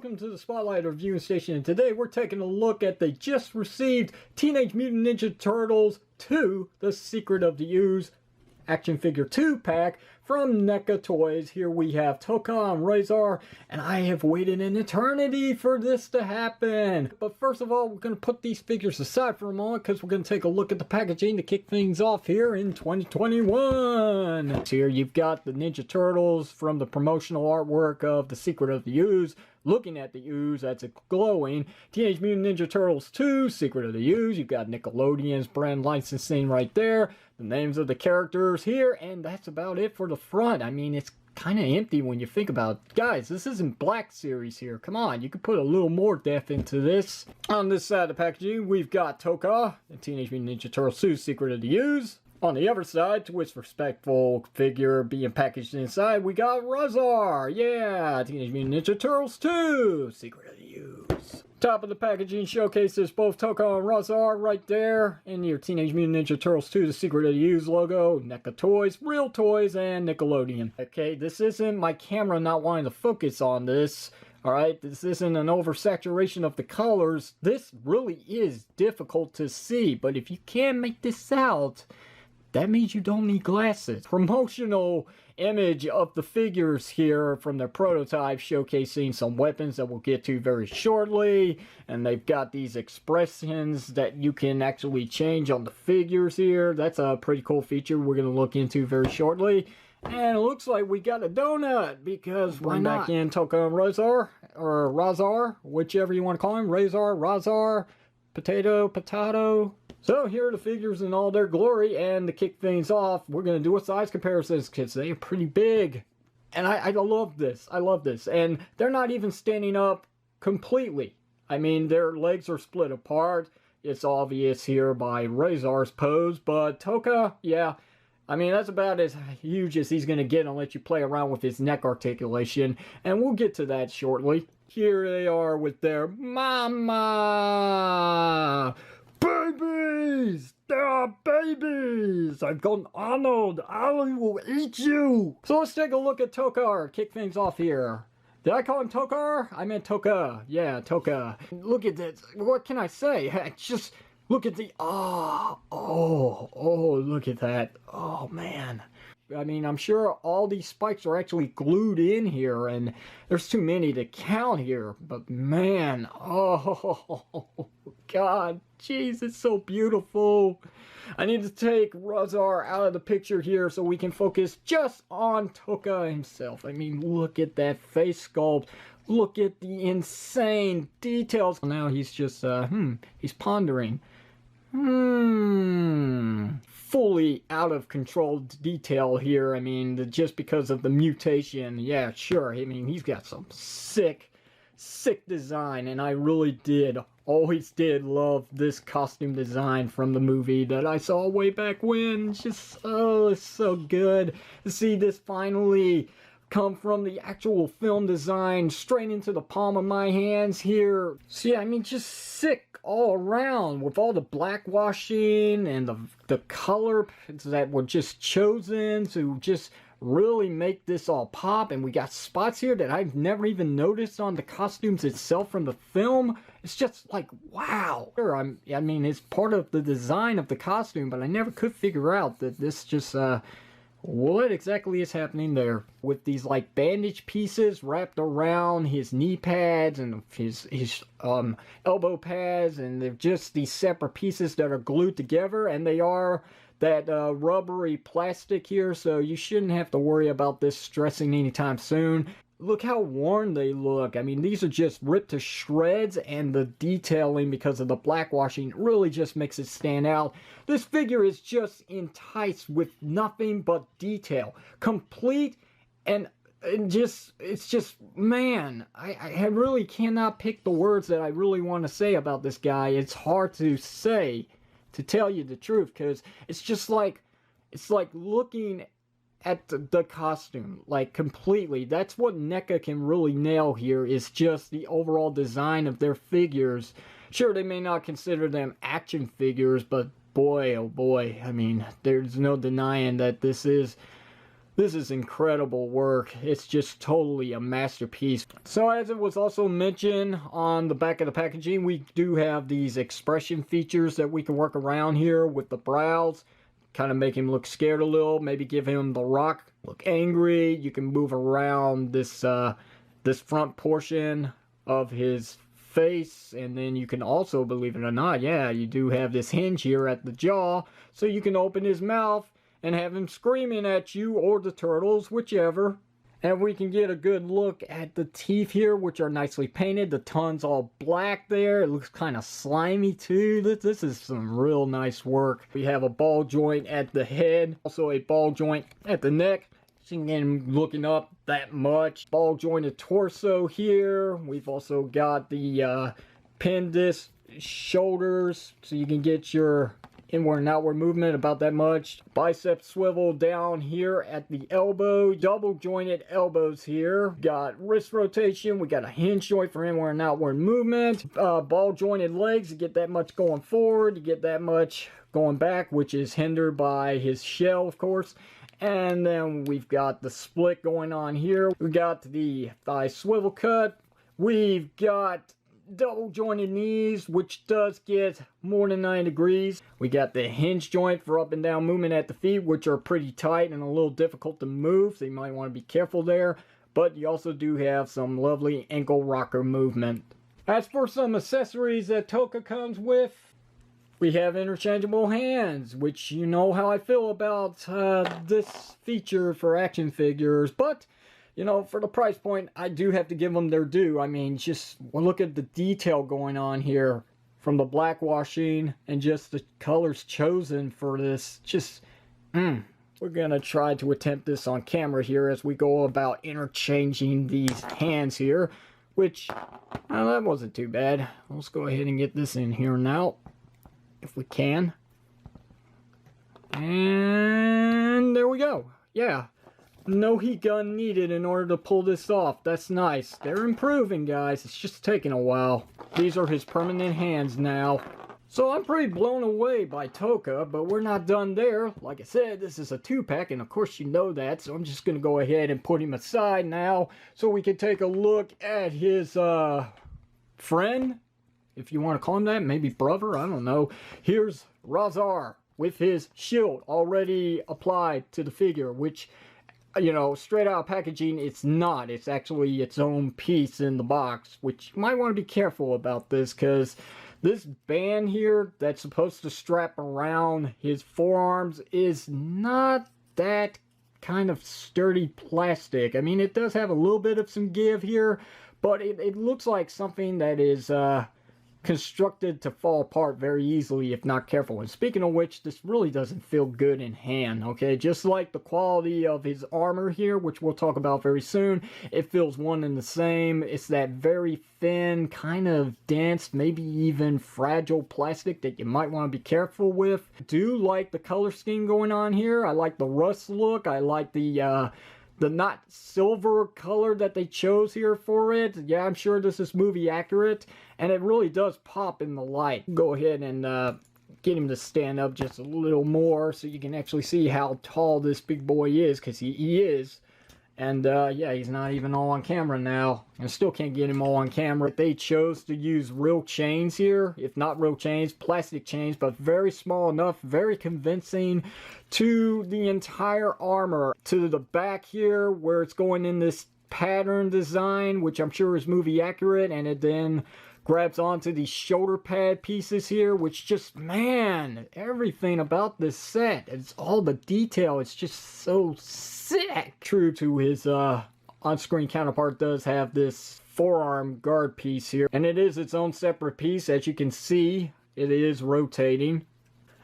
welcome to the Spotlight Reviewing Station, and today we're taking a look at the just received Teenage Mutant Ninja Turtles 2, The Secret of the Ooze action figure 2-pack from NECA Toys. Here we have Tokka Rahzar, and I have waited an eternity for this to happen. But first of all, we're going to put these figures aside for a moment because we're going to take a look at the packaging to kick things off here in 2021. So here you've got the Ninja Turtles from the promotional artwork of The Secret of the Ooze. Looking at the Ooze, that's glowing. Teenage Mutant Ninja Turtles 2, Secret of the Ooze. You've got Nickelodeon's brand licensing right there. The names of the characters here, and that's about it for the front. I mean, it's kind of empty when you think about it. Guys, this isn't Black Series here. Come on, you could put a little more depth into this. On this side of the packaging, we've got Tokka, the Teenage Mutant Ninja Turtles 2, Secret of the Ooze. On the other side, to its respectful figure being packaged inside, we got Rahzar. Yeah, Teenage Mutant Ninja Turtles 2, Secret of the Ooze. Top of the packaging showcases both Tokka and Rahzar right there. And your Teenage Mutant Ninja Turtles 2, The Secret of the Ooze logo, NECA Toys, Real Toys, and Nickelodeon. Okay, this isn't my camera not wanting to focus on this. Alright, this isn't an oversaturation of the colors. This really is difficult to see, but if you can make this out, that means you don't need glasses. Promotional image of the figures here from their prototype showcasing some weapons that we'll get to very shortly. And they've got these expressions that you can actually change on the figures here. That's a pretty cool feature we're going to look into very shortly. And it looks like we got a donut because why not? Back in Tokka Rahzar, or Rahzar, whichever you want to call him. Rahzar, potato. So here are the figures in all their glory, and to kick things off, we're going to do a size comparison because they are pretty big. And I love this. I love this. And they're not even standing up completely. I mean, their legs are split apart. It's obvious here by Rahzar's pose, but Tokka, yeah, I mean, that's about as huge as he's going to get unless you play around with his neck articulation, and we'll get to that shortly. Here they are with their mama. Babies! There are babies! I've gone Arnold! I will eat you! So let's take a look at Tokka. Kick things off here. Did I call him Tokka? I meant Tokka. Yeah, Tokka. Look at this. What can I say? Just look at the... Oh, look at that. Oh, man. I mean, I'm sure all these spikes are actually glued in here, and there's too many to count here. But man, oh God, jeez, it's so beautiful. I need to take Rahzar out of the picture here so we can focus just on Tokka himself. I mean, look at that face sculpt. Look at the insane details. Now he's just, he's pondering. Fully out of control detail here. I mean, just because of the mutation. Yeah, sure. I mean, he's got some sick design, and I really always did love this costume design from the movie that I saw way back when. Just, oh, it's so good to see this finally come from the actual film design straight into the palm of my hands here. So yeah, I mean, just sick all around with all the black washing and the color that were just chosen to just really make this all pop. And we got spots here that I've never even noticed on the costumes itself from the film. It's just like, wow. I mean, it's part of the design of the costume, but I never could figure out that this just what exactly is happening there with these like bandage pieces wrapped around his knee pads and his elbow pads, and they're just these separate pieces that are glued together, and they are that rubbery plastic here, so you shouldn't have to worry about this stressing anytime soon. Look how worn they look. I mean, these are just ripped to shreds, and the detailing because of the black washing really just makes it stand out. This figure is just enticed with nothing but detail. Complete and it's just, man, I really cannot pick the words that I really want to say about this guy. It's hard to say, to tell you the truth, because it's just like, it's like looking at the costume, like completely. That's what NECA can really nail here, is just the overall design of their figures. Sure, they may not consider them action figures, but boy, oh boy, I mean, there's no denying that this is This is incredible work. It's just totally a masterpiece. So as it was also mentioned on the back of the packaging, we do have these expression features that we can work around here with the brows. Kind of make him look scared a little, maybe give him the Rock look angry. You can move around this this front portion of his face, and then you can also, believe it or not, yeah, you do have this hinge here at the jaw, so you can open his mouth and have him screaming at you or the turtles, whichever. And we can get a good look at the teeth here, which are nicely painted. The tongue's all black there. It looks kind of slimy too. This is some real nice work. We have a ball joint at the head, also a ball joint at the neck. So you can get him looking up that much. Ball jointed torso here. We've also got the pin disc shoulders, so you can get your inward and outward movement about that much. Bicep swivel down here at the elbow. Double jointed elbows here. Got wrist rotation. We got a hinge joint for inward and outward movement. Ball jointed legs. You get that much going forward. You get that much going back, which is hindered by his shell, of course. And then we've got the split going on here. We got the thigh swivel cut. We've got double jointed knees, which does get more than 9 degrees. We got the hinge joint for up and down movement at the feet, which are pretty tight and a little difficult to move, so you might want to be careful there. But you also do have some lovely ankle rocker movement. As for some accessories that Tokka comes with, we have interchangeable hands, which you know how I feel about this feature for action figures, but you know, for the price point, I do have to give them their due. I mean, just look at the detail going on here from the black washing and just the colors chosen for this. Just, we're going to try to attempt this on camera here as we go about interchanging these hands here, which, well, that wasn't too bad. Let's go ahead and get this in here now, if we can. And there we go. Yeah. No heat gun needed in order to pull this off. That's nice. They're improving, guys. It's just taking a while. These are his permanent hands now. So I'm pretty blown away by Tokka, but we're not done there. Like I said, this is a 2-pack, and of course you know that, so I'm just going to go ahead and put him aside now so we can take a look at his friend, if you want to call him that, maybe brother, I don't know. Here's Rahzar with his shield already applied to the figure, which, you know, straight out of packaging, it's not. It's actually its own piece in the box, which you might want to be careful about this, because this band here that's supposed to strap around his forearms is not that kind of sturdy plastic. I mean, it does have a little bit of some give here, but it looks like something that is constructed to fall apart very easily if not careful. And speaking of which, this really doesn't feel good in hand, okay? Just like the quality of his armor here, which we'll talk about very soon, it feels one and the same. It's that very thin, kind of dense, maybe even fragile plastic that you might want to be careful with. I do like the color scheme going on here. I like the rust look. I like the not silver color that they chose here for it. Yeah, I'm sure this is movie accurate, and it really does pop in the light. Go ahead and get him to stand up just a little more so you can actually see how tall this big boy is, because he is. And yeah, he's not even all on camera now. I still can't get him all on camera. They chose to use real chains here. If not real chains, plastic chains, but very small enough, very convincing to the entire armor. To the back here, where it's going in this pattern design, which I'm sure is movie accurate, and it then grabs onto these shoulder pad pieces here, which just, man, everything about this set, it's all the detail, it's just so sick. True to his on-screen counterpart, does have this forearm guard piece here, and it is its own separate piece. As you can see, it is rotating.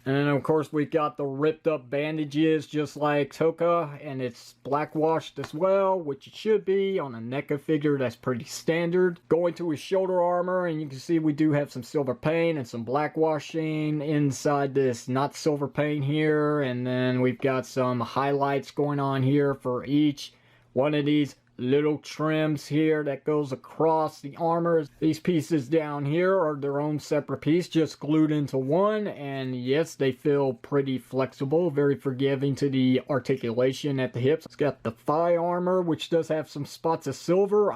And then, of course, we've got the ripped up bandages just like Tokka, and it's black washed as well, which it should be on a NECA figure. That's pretty standard. Going to his shoulder armor, and you can see we do have some silver paint and some black washing inside this not silver paint here. And then we've got some highlights going on here for each one of these little trims here that goes across the armor. These pieces down here are their own separate piece, just glued into one, and yes, they feel pretty flexible, very forgiving to the articulation at the hips. It's got the thigh armor, which does have some spots of silver.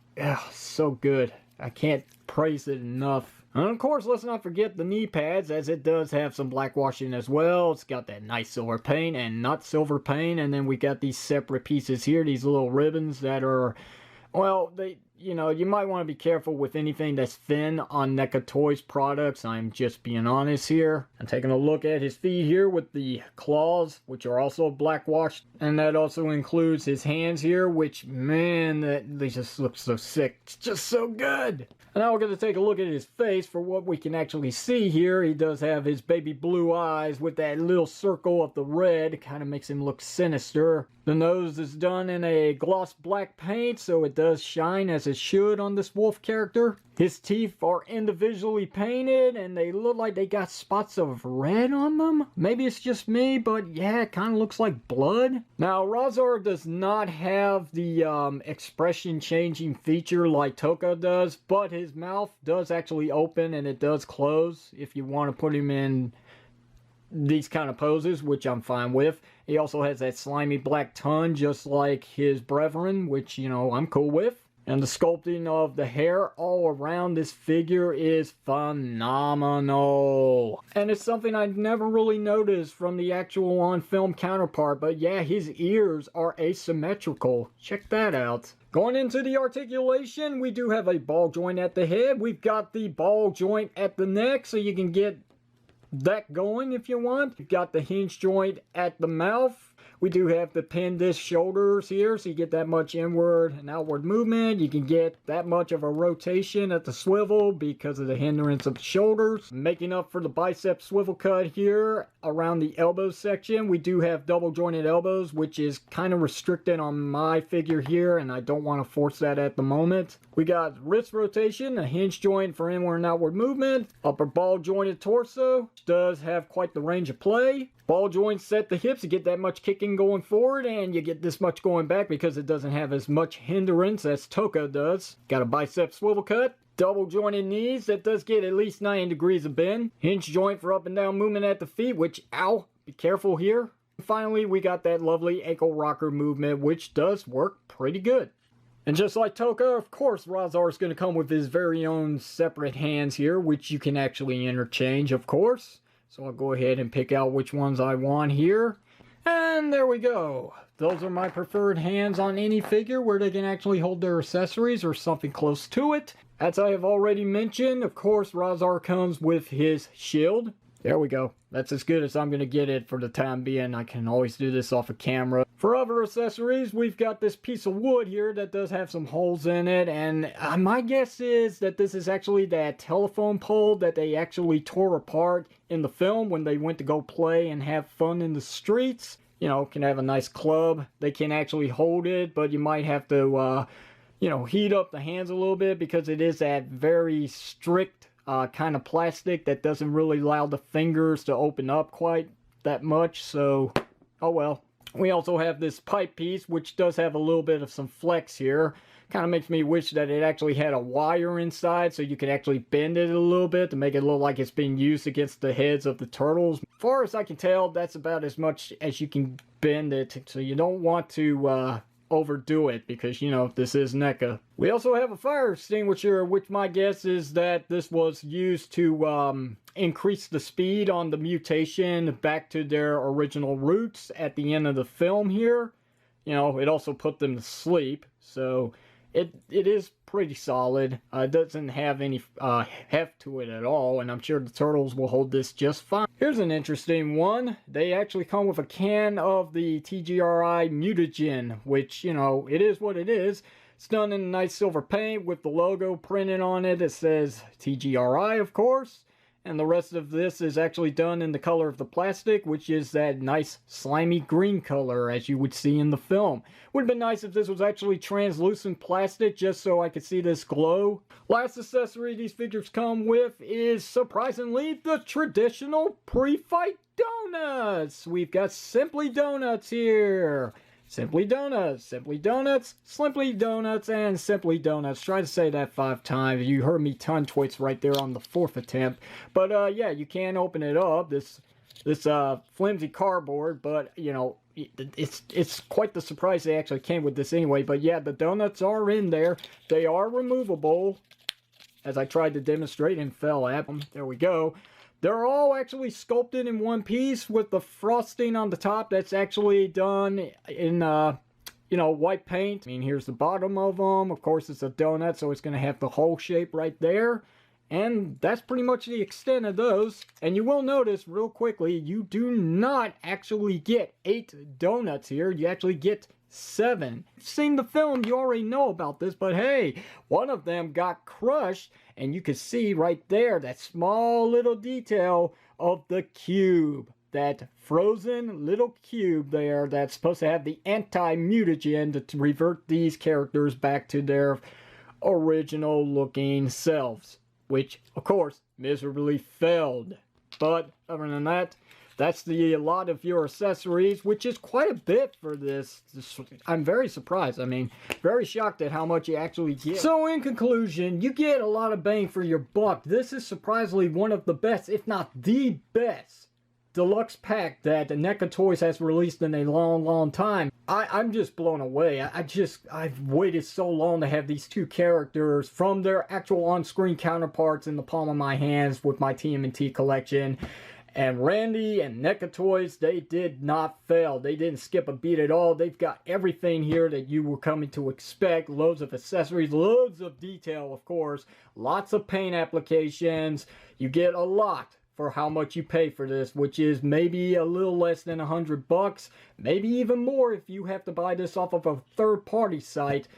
So good. I can't praise it enough. And of course, let's not forget the knee pads, as it does have some black washing as well. It's got that nice silver paint and not silver paint. And then we got these separate pieces here, these little ribbons that are, well, you might want to be careful with anything that's thin on NECA Toys products. I'm just being honest here. I'm taking a look at his feet here with the claws, which are also black washed. And that also includes his hands here, which, man, they just look so sick. It's just so good. And now we're going to take a look at his face for what we can actually see here. He does have his baby blue eyes with that little circle of the red. It kind of makes him look sinister. The nose is done in a gloss black paint, so it does shine as it should on this wolf character. His teeth are individually painted, and they look like they got spots of red on them. Maybe it's just me, but yeah, it kind of looks like blood. Now, Rahzar does not have the expression changing feature like Tokka does, but his mouth does actually open and it does close if you want to put him in these kind of poses, which I'm fine with. He also has that slimy black tongue just like his brethren, which, I'm cool with. And the sculpting of the hair all around this figure is phenomenal. And it's something I've never really noticed from the actual on-film counterpart, but yeah, his ears are asymmetrical. Check that out. Going into the articulation, we do have a ball joint at the head. We've got the ball joint at the neck, so you can get that going if you want. You've got the hinge joint at the mouth. We do have the pin disc shoulders here, so you get that much inward and outward movement. You can get that much of a rotation at the swivel because of the hindrance of the shoulders. Making up for the bicep swivel cut here around the elbow section, we do have double jointed elbows, which is kind of restricted on my figure here, and I don't want to force that at the moment. We got wrist rotation, a hinge joint for inward and outward movement. Upper ball jointed torso, which does have quite the range of play. Ball joints set the hips, you get that much kicking going forward, and you get this much going back because it doesn't have as much hindrance as Tokka does. Got a bicep swivel cut. Double jointed knees, that does get at least 90 degrees of bend. Hinge joint for up and down movement at the feet, which, ow, be careful here. And finally, we got that lovely ankle rocker movement, which does work pretty good. And just like Tokka, of course, Rahzar is going to come with his very own separate hands here, which you can actually interchange, of course. So I'll go ahead and pick out which ones I want here. And there we go. Those are my preferred hands on any figure where they can actually hold their accessories or something close to it. As I have already mentioned, of course, Rahzar comes with his shield. There we go. That's as good as I'm going to get it for the time being. I can always do this off of camera. For other accessories, we've got this piece of wood here that does have some holes in it. And my guess is that this is actually that telephone pole that they actually tore apart in the film when they went to go play and have fun in the streets. Can have a nice club. They can actually hold it, but you might have to, heat up the hands a little bit because it is that very strict kind of plastic that doesn't really allow the fingers to open up quite that much, so oh well. We also have this pipe piece, which does have a little bit of some flex here. Kind of makes me wish that it actually had a wire inside so you could actually bend it a little bit to make it look like it's being used against the heads of the turtles. As far as I can tell, that's about as much as you can bend it, so you don't want to overdo it because, this is NECA. We also have a fire extinguisher, which my guess is that this was used to increase the speed on the mutation back to their original roots at the end of the film here. It also put them to sleep, so it is pretty solid. It doesn't have any heft to it at all, and I'm sure the turtles will hold this just fine. Here's an interesting one. They actually come with a can of the TGRI mutagen, which, it is what it is. It's done in a nice silver paint with the logo printed on it. It says TGRI, of course. And the rest of this is actually done in the color of the plastic, which is that nice slimy green color as you would see in the film. Would have been nice if this was actually translucent plastic just so I could see this glow. Last accessory these figures come with is, surprisingly, the traditional pre-fight donuts. We've got Simply Donuts here. Simply Donuts, Simply Donuts, Simply Donuts, and Simply Donuts. Try to say that 5 times. You heard me tongue twitch right there on the 4th attempt. But yeah, you can open it up. This flimsy cardboard, but you know, it's quite the surprise they actually came with this anyway. But yeah, the donuts are in there. They are removable, as I tried to demonstrate and fell at them. There we go. They're all actually sculpted in one piece with the frosting on the top. That's actually done in, you know, white paint. I mean, here's the bottom of them. Of course, it's a donut, so it's going to have the whole shape right there. And that's pretty much the extent of those. And you will notice real quickly, you do not actually get 8 donuts here. You actually get 7. If you've seen the film, you already know about this, but hey, one of them got crushed, and you can see right there that small little detail of the cube. That frozen little cube there that's supposed to have the anti-mutagen to revert these characters back to their original looking selves. Which, of course, miserably failed. But other than that, that's the lot of your accessories, which is quite a bit for this. I'm very surprised. I mean, very shocked at how much you actually get. So in conclusion, you get a lot of bang for your buck. This is surprisingly one of the best, if not the best, deluxe pack that NECA Toys has released in a long time. I'm just blown away. I've waited so long to have these 2 characters from their actual on-screen counterparts in the palm of my hands with my TMNT collection. And Randy and NECA Toys, they did not fail. They didn't skip a beat at all. They've got everything here that you were coming to expect. Loads of accessories, loads of detail, of course. Lots of paint applications. You get a lot for how much you pay for this, which is maybe a little less than $100, maybe even more if you have to buy this off of a third-party site.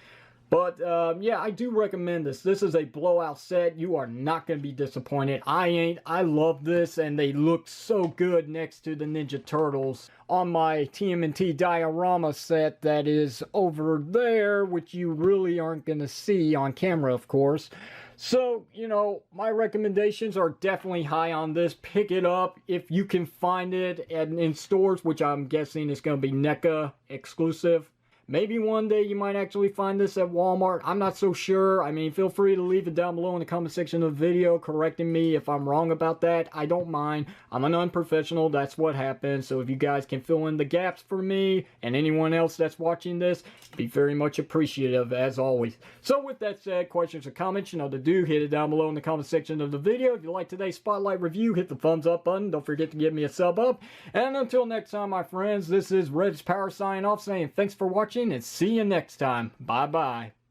But yeah, I do recommend this. This is a blowout set. You are not going to be disappointed. I ain't. I love this, and they look so good next to the Ninja Turtles on my TMNT diorama set that is over there, which you really aren't going to see on camera, of course. So, you know, my recommendations are definitely high on this. Pick it up if you can find it in stores, which I'm guessing is going to be NECA exclusive. Maybe one day you might actually find this at Walmart. I'm not so sure. I mean, feel free to leave it down below in the comment section of the video correcting me if I'm wrong about that. I don't mind. I'm an unprofessional. That's what happens. So if you guys can fill in the gaps for me and anyone else that's watching this, be very much appreciative as always. So with that said, questions or comments, you know to do. Hit it down below in the comment section of the video. If you like today's Spotlight review, hit the thumbs up button. Don't forget to give me a sub up. And until next time, my friends, this is Red's Power signing off saying thanks for watching and see you next time. Bye-bye.